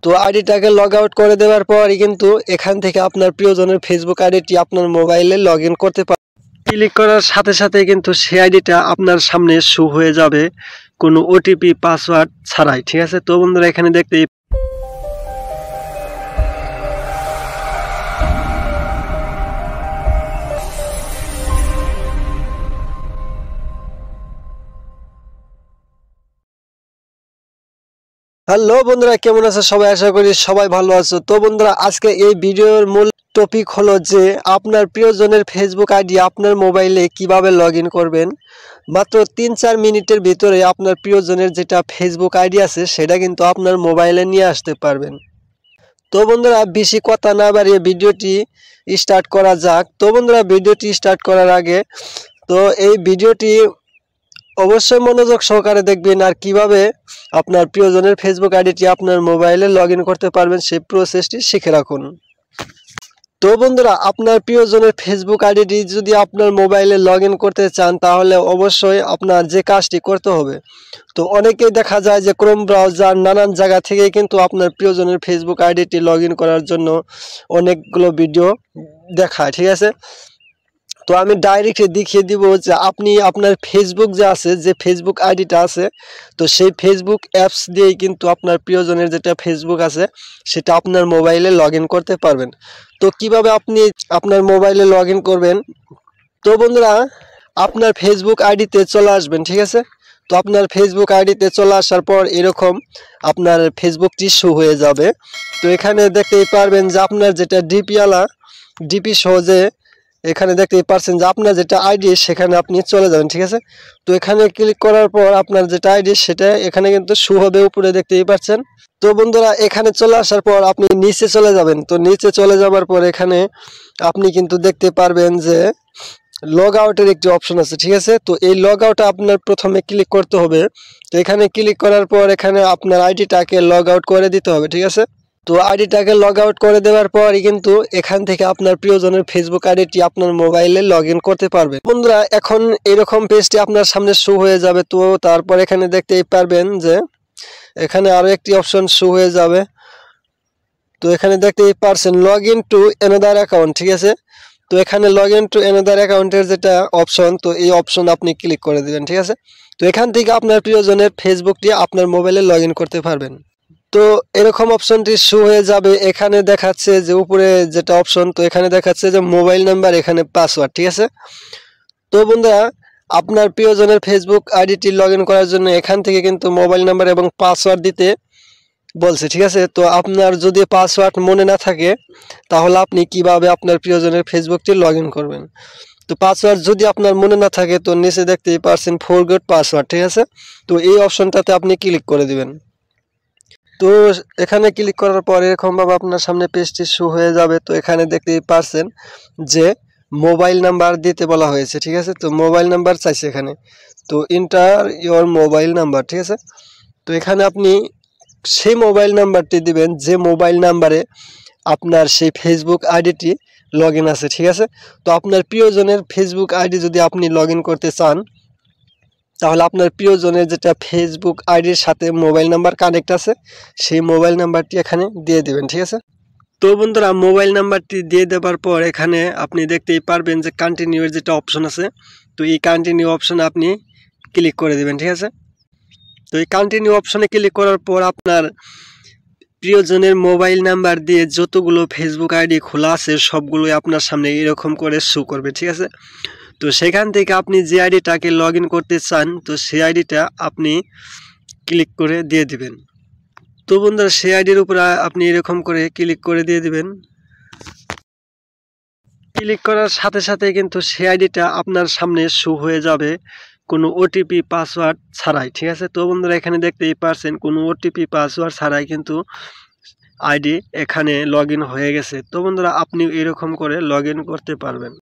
তো আইডিটাকে log out করে দেওয়ার পরই কিন্তু এখান থেকে আপনার প্রিয়জনের ফেসবুক আইডিটি আপনার মোবাইলে লগ ইন করতে পারবেন। ক্লিক করার সাথে সাথে কিন্তু সেই আইডিটা আপনার সামনে শো হয়ে যাবে কোনো ওটিপি পাসওয়ার্ড ছাড়াই। ঠিক আছে, তো বন্ধুরা এখানে দেখতে হ্যালো বন্ধুরা, কেমন আছো সবাই? আশা করি সবাই ভালো আছো। তো বন্ধুরা আজকে এই ভিডিওর মূল টপিক হলো যে আপনার প্রিয়জনের ফেসবুক আইডি আপনার মোবাইলে কিভাবে লগ ইন করবেন। মাত্র 3-4 মিনিটের ভিতরে আপনার প্রিয়জনের যেটা ফেসবুক আইডি আছে সেটা কিন্তু আপনার মোবাইলে নিয়ে আসতে পারবেন। তো বন্ধুরা বেশি কথা না বাড়িয়ে ভিডিওটি স্টার্ট করা যাক। তো বন্ধুরা ভিডিওটি স্টার্ট করার আগে তো এই ভিডিওটি অবশ্যই মনোযোগ সহকারে দেখবেন আর কিভাবে আপনার প্রিয়জনের ফেসবুক আইডিটি আপনার মোবাইলে লগ ইন করতে পারবেন সেই প্রসেসটি শিখে রাখুন। তো বন্ধুরা আপনার প্রিয়জনের ফেসবুক আইডিটি যদি আপনার মোবাইলে লগ ইন করতে চান তাহলে অবশ্যই আপনার যে কাজটি করতে হবে, তো অনেকেই দেখা যায় যে ক্রোম ব্রাউজার নানান জায়গা থেকে কিন্তু আপনার প্রিয়জনের ফেসবুক আইডিটি লগ ইন করার জন্য অনেকগুলো ভিডিও দেখায়। ঠিক আছে, তো আমি ডাইরেক্ট দেখিয়ে দিব যে আপনি আপনার ফেসবুক যে আছে, যে ফেসবুক আইডিটা আছে, তো সেই ফেসবুক অ্যাপস দিয়েই কিন্তু আপনার প্রিয়জনের যেটা ফেসবুক আছে সেটা আপনার মোবাইলে লগ ইন করতে পারবেন। তো কিভাবে আপনি আপনার মোবাইলে লগ ইন করবেন, তো বন্ধুরা আপনার ফেসবুক আইডিতে চলে আসবেন। ঠিক আছে, তো আপনার ফেসবুক আইডিতে চলে আসার পর এরকম আপনার ফেসবুকটি শো হয়ে যাবে। তো এখানে দেখতেই পারবেন যে আপনার যেটা ডিপি সহজে এখানে দেখতেই পারছেন যে আপনার যেটা আইডি সেখানে আপনি চলে যাবেন। ঠিক আছে, তো এখানে ক্লিক করার পর আপনার যেটা আইডি সেটা এখানে কিন্তু শো হবে, উপরে দেখতেই পাচ্ছেন। তো বন্ধুরা এখানে চলে আসার পর আপনি নিচে চলে যাবেন। তো নিচে চলে যাবার পর এখানে আপনি কিন্তু দেখতে পারবেন যে লগ আউটের একটি অপশন আছে। ঠিক আছে, তো এই লগ আউটে আপনার প্রথমে ক্লিক করতে হবে। তো এখানে ক্লিক করার পর এখানে আপনার আইডিটাকে লগ আউট করে দিতে হবে। ঠিক আছে, তো আইডিটাকে লগ আউট করে দেওয়ার পরই কিন্তু এখান থেকে আপনার প্রিয়জনের ফেসবুক আইডিটি আপনার মোবাইলে লগ ইন করতে পারবেন। বন্ধুরা এখন এরকম পেজটি আপনার সামনে শো হয়ে যাবে। তো তারপর এখানে দেখতেই পারবেন যে এখানে আরো একটি অপশন শো হয়ে যাবে। তো এখানে দেখতেই পারছেন log in to another account. ঠিক আছে, তো এখানে লগ ইন টু অ্যানাদার অ্যাকাউন্টের যেটা অপশন, তো এই অপশন আপনি ক্লিক করে দিবেন। ঠিক আছে, তো এখান থেকে আপনার প্রিয়জনের ফেসবুকটি আপনার মোবাইলে লগ ইন করতে পারবেন। তো এরকম অপশনটি শো হয়ে যাবে। এখানে দেখাচ্ছে যে উপরে যেটা অপশন, তো এখানে দেখাচ্ছে যে মোবাইল নাম্বার, এখানে পাসওয়ার্ড। ঠিক আছে, তো বন্ধুরা আপনার প্রিয়জনের ফেসবুক আইডিটি লগ ইন করার জন্য এখান থেকে কিন্তু মোবাইল নাম্বার এবং পাসওয়ার্ড দিতে বলছে। ঠিক আছে, তো আপনার যদি পাসওয়ার্ড মনে না থাকে তাহলে আপনি কিভাবে আপনার প্রিয়জনের ফেসবুকটি লগ ইন করবেন। তো পাসওয়ার্ড যদি আপনার মনে না থাকে তো নিচে দেখতেই পারছেন ফরগেট পাসওয়ার্ড। ঠিক আছে, তো এই অপশনটাতে আপনি ক্লিক করে দিবেন। তো এখানে ক্লিক করার পর এরকমভাবে আপনার সামনে পেজটি শো হয়ে যাবে। তো এখানে দেখতেই পারছেন যে মোবাইল নাম্বার দিতে বলা হয়েছে। ঠিক আছে, তো মোবাইল নাম্বার চাইছে এখানে, তো এন্টার ইওর মোবাইল নাম্বার। ঠিক আছে, তো এখানে আপনি সেই মোবাইল নাম্বারটি দিবেন যে মোবাইল নাম্বারে আপনার সেই ফেসবুক আইডিটি লগ ইন আছে। ঠিক আছে, তো আপনার প্রিয়জনের ফেসবুক আইডি যদি আপনি লগ ইন করতে চান তাহলে আপনার প্রিয়জনের যেটা ফেসবুক আইডির সাথে মোবাইল নাম্বার কানেক্ট আছে সেই মোবাইল নাম্বারটি এখানে দিয়ে দেবেন। ঠিক আছে, তো বন্ধুরা মোবাইল নাম্বারটি দিয়ে দেওয়ার পর এখানে আপনি দেখতেই পারবেন যে কন্টিনিউ এর যেটা অপশন আছে, তো এই কন্টিনিউ অপশনে আপনি ক্লিক করে দেবেন। ঠিক আছে, তো এই কন্টিনিউ অপশনে ক্লিক করার পর আপনার প্রিয়জনের মোবাইল নাম্বার দিয়ে যতগুলো ফেসবুক আইডি খোলা আছে সবগুলোই আপনার সামনে এরকম করে শো করবে। ঠিক আছে, তো সেখান থেকে আপনি যে আইডিটাকে লগ ইন করতে চান তো সেই আইডিটা আপনি ক্লিক করে দিয়ে দিবেন। তো বন্ধুরা সেই আইডির উপর আপনি এরকম করে ক্লিক করে দিয়ে দিবেন। ক্লিক করার সাথে সাথে কিন্তু সেই আইডিটা আপনার সামনে শো হয়ে যাবে কোনো ওটিপি পাসওয়ার্ড ছাড়াই। ঠিক আছে, তো বন্ধুরা এখানে দেখতেই পারছেন কোনো ওটিপি পাসওয়ার্ড ছাড়াই কিন্তু আইডি এখানে লগ ইন হয়ে গেছে। তো বন্ধুরা আপনি এরকম করে লগ ইন করতে পারবেন।